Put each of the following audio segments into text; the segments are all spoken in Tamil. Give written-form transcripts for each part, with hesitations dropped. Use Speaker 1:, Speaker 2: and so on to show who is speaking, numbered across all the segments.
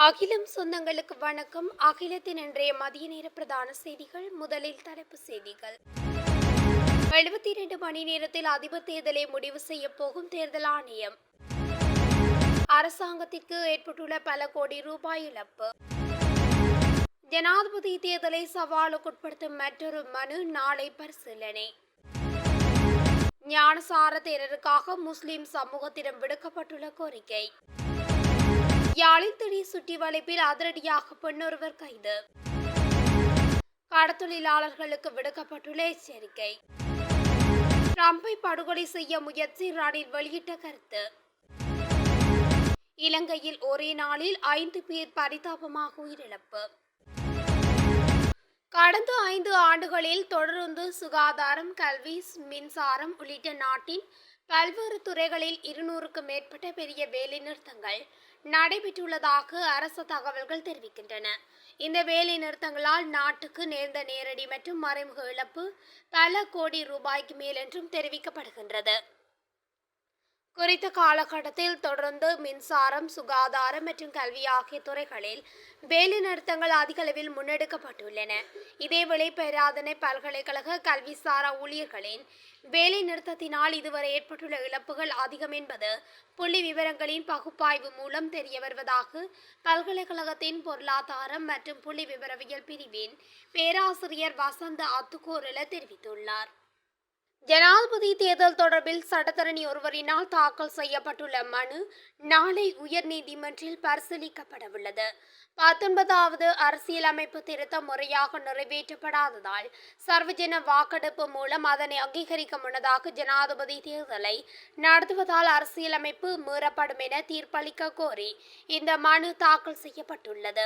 Speaker 1: அகிலம் சொந்தங்களுக்கு வணக்கம். அகிலத்தின் இன்றைய மதிய நேர பிரதான செய்திகள். முதலில் தலைப்பு செய்திகள். 72 மணி நேரத்தில் அதிபர் தேர்தலை முடிவு செய்ய போகும் தேர்தல் ஆணையம். அரசாங்கத்திற்கு ஏற்பட்டுள்ள பல கோடி ரூபாய் இழப்பு. ஜனாதிபதி தேர்தலை சவாலுக்குட்படுத்தும் மற்றொரு மனு நாளை பரிசீலனை. ஞானசார தேரருக்காக முஸ்லிம் சமூகத்திடம் விடுக்கப்பட்டுள்ள கோரிக்கை. யாழில் திடீர் சுற்றி வளைப்பில் அதிரடியாக பெண்ணொருவர் கைது. கடத்தொழிலாளர்களுக்கு விடுக்கப்பட்டுள்ள எச்சரிக்கை. ட்ரம்பை படுகொலை செய்ய முயற்சி ரணில் வெளியிட்ட கருத்து. இலங்கையில் ஒரே நாளில் 5 பேர் பரிதாபமாக உயிரிழப்பு. கடந்த 5 ஆண்டுகளில் தொடர்ந்து சுகாதாரம், கல்வி, மின்சாரம் உள்ளிட்ட நாட்டின் பல்வேறு துறைகளில் 200க்கும் மேற்பட்ட பெரிய வேலைநிறுத்தங்கள் நடைபெற்றுள்ளதாக அரசு தகவல்கள் தெரிவிக்கின்றன. இந்த வேலை நிறுத்தங்களால் நாட்டுக்கு நேர்ந்த நேரடி மற்றும் மறைமுக இழப்பு பல கோடி ரூபாய்க்கு மேல் என்றும் தெரிவிக்கப்படுகின்றது. குறித்த காலகட்டத்தில் தொடர்ந்து மின்சாரம், சுகாதாரம் மற்றும் கல்வி ஆகிய துறைகளில் வேலை நிறுத்தங்கள் அதிக அளவில் முன்னெடுக்கப்பட்டுள்ளன. இதேவேளை பேராதனை பல்கலைக்கழக கல்விசாரா ஊழியர்களின் வேலை நிறுத்தத்தினால் இதுவரை ஏற்பட்டுள்ள இழப்புகள் அதிகம் என்பது புள்ளி விவரங்களின் பகுப்பாய்வு மூலம் தெரிய வருவதாக பல்கலைக்கழகத்தின் பொருளாதாரம் மற்றும் புள்ளி விவரவியல் பிரிவின் பேராசிரியர் வசந்த அத்துக்கோரல தெரிவித்துள்ளார். ஜனாதிபதி தேர்தல் தொடர்பில் சட்டத்தரணி ஒருவரினால் தாக்கல் செய்யப்பட்டுள்ள மனு நாளை உயர்நீதிமன்றில் பரிசீலிக்கப்படவுள்ளது. 19வது அரசியலமைப்பு திருத்தம் முறையாக நிறைவேற்றப்படாததால் சர்வஜன வாக்கெடுப்பு மூலம் அதனை அங்கீகரிக்க முன்னதாக ஜனாதிபதி தேர்தலை நடத்துவதால் அரசியலமைப்பு மீறப்படும் என தீர்ப்பளிக்க கோரி இந்த மனு தாக்கல் செய்யப்பட்டுள்ளது.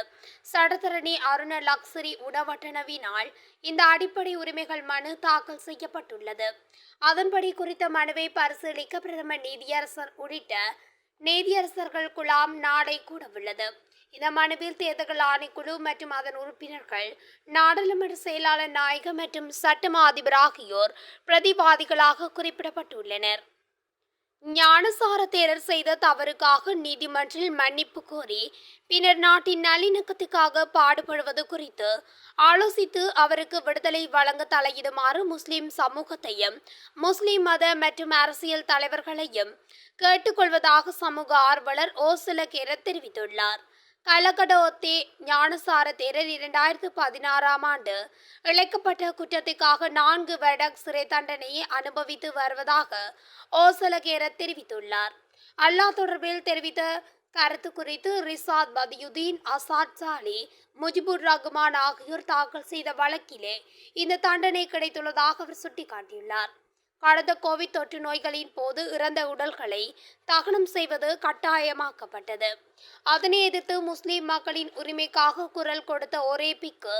Speaker 1: சட்டத்தரணி அருண லக்ஸரி உடவட்டனவினால் இந்த அடிப்படை உரிமைகள் மனு தாக்கல் செய்யப்பட்டுள்ளது. அதன்படி குறித்த மனுவை பரிசீலிக்க பிரதமர் நீதியரசர் உள்ளிட்ட நீதியரசர்கள் குழாம் நாளை கூடவுள்ளது. இந்த மனுவில் தேர்தல் ஆணைக்குழு மற்றும் அதன் உறுப்பினர்கள், நாடாளுமன்ற செயலாளர் நாயகம் மற்றும் சட்டமா அதிபர் ஆகியோர் பிரதிவாதிகளாக குறிப்பிடப்பட்டுள்ளனர். ஞானசார தேரர் செய்த தவறுக்காக நீதிமன்றில் மன்னிப்பு கோரி பின்னர் நாட்டின் நல்லிணக்கத்துக்காக பாடுபடுவது குறித்து ஆலோசித்து அவருக்கு விடுதலை வழங்க தலையிடுமாறு முஸ்லிம் சமூகத்தையும் முஸ்லிம் மத மற்றும் அரசியல் தலைவர்களையும் கேட்டுக்கொள்வதாக சமூக ஆர்வலர் ஓசலகேர தெரிவித்துள்ளார். கலகடோத்தே ஞானசார தேரர் 2016ஆம் ஆண்டு இழைக்கப்பட்ட குற்றத்திற்காக 4 வருட சிறை தண்டனையை அனுபவித்து வருவதாக ஓசலகேர தெரிவித்துள்ளார். அல்லாஹ் தொடர்பில் தெரிவித்த கருத்து குறித்து ரிசாத் பதியுதீன், அசாத் சாலி, முஜிபுர் ரஹ்மான் ஆகியோர் தாக்கல் செய்த வழக்கிலே இந்த தண்டனை கிடைத்துள்ளதாக அவர் சுட்டிக்காட்டியுள்ளார். கடந்த கோவிட் தொற்று நோய்களின் போது இறந்த உடல்களை தகனம் செய்வது கட்டாயமாக்கப்பட்டது. அதனை எதிர்த்து முஸ்லிம் மக்களின் உரிமைக்காக குரல் கொடுத்த ஒரே பிக்கு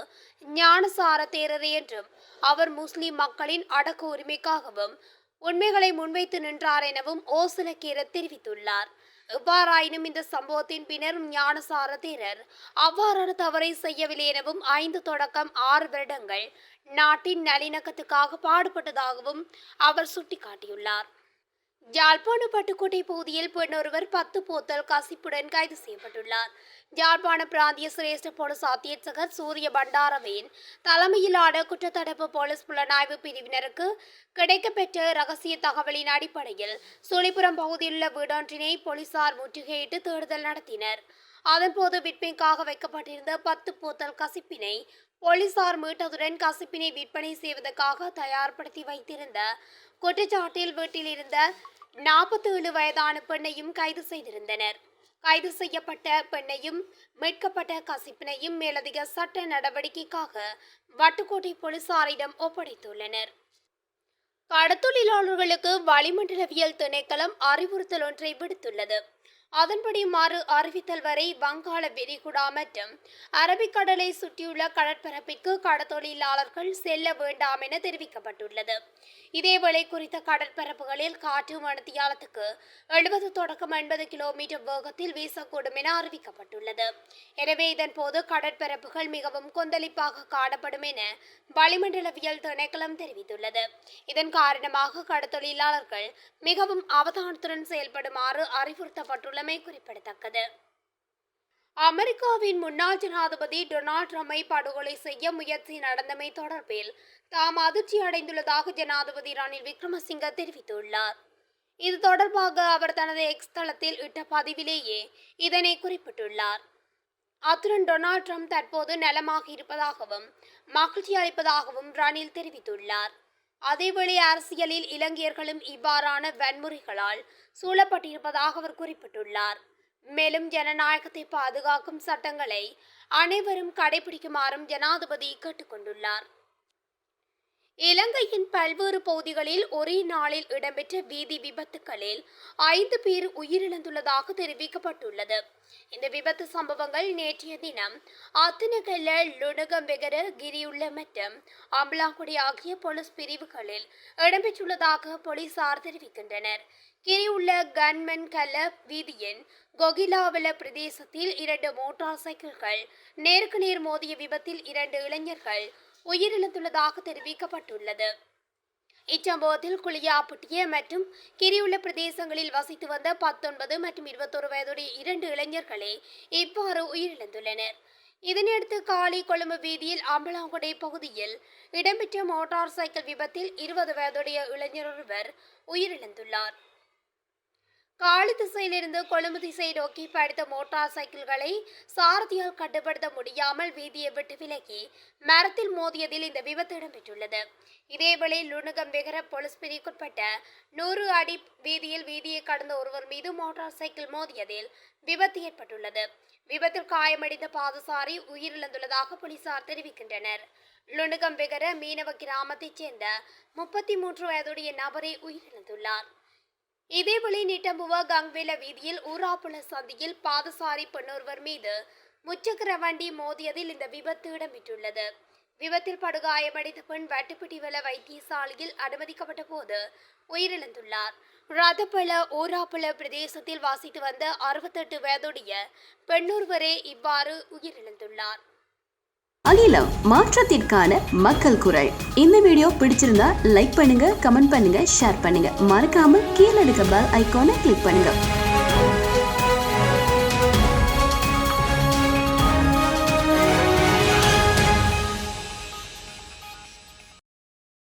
Speaker 1: ஞானசார தேரர் என்றும் அவர் முஸ்லிம் மக்களின் அடக்க உரிமைக்காகவும் உண்மைகளை முன்வைத்து நின்றார் எனவும் ஓசலகேர தெரிவித்துள்ளார். எவ்வாறாயினும் இந்த சம்பவத்தின் பின்னர் ஞானசார தேரர் அவ்வாறான தவறை செய்யவில்லை எனவும் 5 தொடக்கம் 6 வருடங்கள் நாட்டின் நல்லிணக்கத்துக்காக பாடுபட்டதாகவும் அவர் சுட்டிக்காட்டியுள்ளார். யாழ்ப்பாண பட்டுக்கோட்டை பகுதியில் பெண்ணொருவர் 10 போத்தல் கசிப்புடன் கைது செய்யப்பட்டுள்ளார். யாழ்ப்பாண பிராந்திய சிரேஷ்ட போலீஸ் அத்தியட்சகர் சூரிய பண்டாரவின் தலைமையிலான குற்றத்தடுப்பு போலீஸ் புலனாய்வு பிரிவினருக்கு கிடைக்கப்பெற்ற ரகசிய தகவலின் அடிப்படையில் சோழிபுரம் பகுதியில் உள்ள வீடொன்றினை போலீசார் முற்றுகையிட்டு தேடுதல் நடத்தினர். அதன்போது விற்பனைக்காக வைக்கப்பட்டிருந்த 10 போத்தல் கசிப்பினை போலீசார் மீட்டதுடன் கசிப்பினை விற்பனை செய்வதற்காக தயார்படுத்தி வைத்திருந்த குற்றச்சாட்டில் வீட்டில் இருந்த 47 வயதான பெண்ணையும் கைது செய்திருந்தனர். கைது செய்யப்பட்ட பெண்ணையும் மீட்கப்பட்ட கசிப்பினையும் மேலதிக சட்ட நடவடிக்கைக்காக வட்டுக்கோட்டை போலீசாரிடம் ஒப்படைத்துள்ளனர். கடத்தொழிலாளர்களுக்கு வளிமண்டலவியல் திணைக்களம் அறிவுறுத்தல் ஒன்றை விடுத்துள்ளது. அதன்படி மறு அறிவித்தல் வரை வங்காள விரிகுடா மற்றும் அரபிக்கடலை சுற்றியுள்ள கடற்பரப்பிற்கு கடத்தொழிலாளர்கள் செல்ல வேண்டாம் என தெரிவிக்கப்பட்டுள்ளது. இதேவேளை குறித்த கடற்பரப்புகளில் காற்று மணித்தியாலத்துக்கு 70 தொடக்கம் 80 கிலோமீட்டர் வேகத்தில் வீசக்கூடும் என அறிவிக்கப்பட்டுள்ளது. எனவே இதன்போது கடற்பரப்புகள் மிகவும் கொந்தளிப்பாக காணப்படும் என வளிமண்டலவியல் திணைக்களம் தெரிவித்துள்ளது. இதன் காரணமாக கடத்தொழிலாளர்கள் மிகவும் அவதானத்துடன் செயல்படுமாறு அறிவுறுத்தப்பட்டுள்ளமை குறிப்பிடத்தக்கது. அமெரிக்காவின் முன்னாள் ஜனாதிபதி டொனால்ட் ட்ரம்பை படுகொலை செய்ய முயற்சி நடந்தமை தொடர்பில் தாம் அதிர்ச்சி அடைந்துள்ளதாக ஜனாதிபதி ரணில் விக்ரமசிங்க தெரிவித்துள்ளார். இது தொடர்பாக அவர் தனது எக்ஸ் தளத்தில் இட்ட பதிவிலேயே இதனை குறிப்பிட்டுள்ளார். அத்துடன் டொனால்ட் ட்ரம்ப் தற்போது நலமாக இருப்பதாகவும் மகிழ்ச்சி அளிப்பதாகவும் ரணில் தெரிவித்துள்ளார். அதேவேளை அரசியலில் இலங்கையர்களும் இவ்வாறான வன்முறைகளால் சூழப்பட்டிருப்பதாக அவர் குறிப்பிட்டுள்ளார். மேலும் ஜனநாயகத்தை பாதுகாக்கும் சட்டங்களை அனைவரும் கடைபிடிக்குமாறும் ஜனாதிபதி கேட்டுக்கொண்டுள்ளார். இலங்கையின் பல்வேறு பகுதிகளில் ஒரே நாளில் இடம்பெற்ற வீதி விபத்துகளில் 5 பேர் உயிரிழந்துள்ளதாக தெரிவிக்கப்பட்டுள்ளது. இந்த விபத்து சம்பவங்கள் நேற்றைய தினம் அத்தனகல்ல, லுணுகம்பெகர, கிரியுள்ள மற்றும் அம்பலாங்குடி ஆகிய போலீஸ் பிரிவுகளில் இடம்பெற்றுள்ளதாக போலீசார் தெரிவிக்கின்றனர். கிரியுள்ள கன்மன் கல்ல வீதியின் கொகிலாவல பிரதேசத்தில் 2 மோட்டார் சைக்கிள்கள் நேருக்கு நேர் மோதிய விபத்தில் 2 இளைஞர்கள் உயிரிழந்துள்ளதாக தெரிவிக்கப்பட்டுள்ளது. இச்சம்பவத்தில் குளியாப்பட்டிய மற்றும் கிரியுள்ள பிரதேசங்களில் வசித்து வந்த 19 மற்றும் 21 வயதுடைய 2 இளைஞர்களே இவ்வாறு உயிரிழந்துள்ளனர். இதனையடுத்து காலி கொழும்பு வீதியில் அம்பலாங்குடை பகுதியில் இடம்பெற்ற மோட்டார் சைக்கிள் விபத்தில் 20 வயதுடைய இளைஞர் ஒருவர் உயிரிழந்துள்ளார். காலி திசையிலிருந்து கொழும்பு திசை நோக்கி பயணித்த மோட்டார் சைக்கிள்களை சாரதியால் கட்டுப்படுத்த முடியாமல் வீதியை விட்டு விலகி மரத்தில் மோதியதில் இந்த விபத்து இடம்பெற்றுள்ளது. இதேவேளை லுணுகம்பெகர போலீஸ் பிரிவுக்குட்பட்ட 100 அடி வீதியில் வீதியை கடந்த ஒருவர் மீது மோட்டார் சைக்கிள் மோதியதில் விபத்து ஏற்பட்டுள்ளது. விபத்தில் காயமடைந்த பாதசாரி உயிரிழந்துள்ளதாக போலீசார் தெரிவிக்கின்றனர். லுணுகம்பெகர மீனவ கிராமத்தைச் சேர்ந்த 33 வயதுடைய நபரை உயிரிழந்துள்ளார். இதேவேளை நிட்டம்புவ கங்வேல வீதியில் ஊராப்புல சந்தியில் பாதசாரி பெண்ணொருவர் மீது முச்சக்கர வண்டி மோதியதில் இந்த விபத்து இடம்பெற்றுள்ளது. விபத்தில் படுகாயமடைந்த பெண் வட்டுப்பிட்டிவல வைத்தியசாலையில் அனுமதிக்கப்பட்ட போது உயிரிழந்துள்ளார். ரதப்பல ஊராப்புல பிரதேசத்தில் வாசித்து வந்த 68 வயதுடைய பெண்ணொருவரே இவ்வாறு உயிரிழந்துள்ளார்.
Speaker 2: அகிலம் மாற்றத்திற்கான மக்கள் குரல். இந்த வீடியோ பிடிச்சிருந்தா லைக் பண்ணுங்க, கமெண்ட் பண்ணுங்க, ஷேர் பண்ணுங்க. மறக்காம கீழே இருக்க பெல் ஐகானை கிளிக் பண்ணுங்க.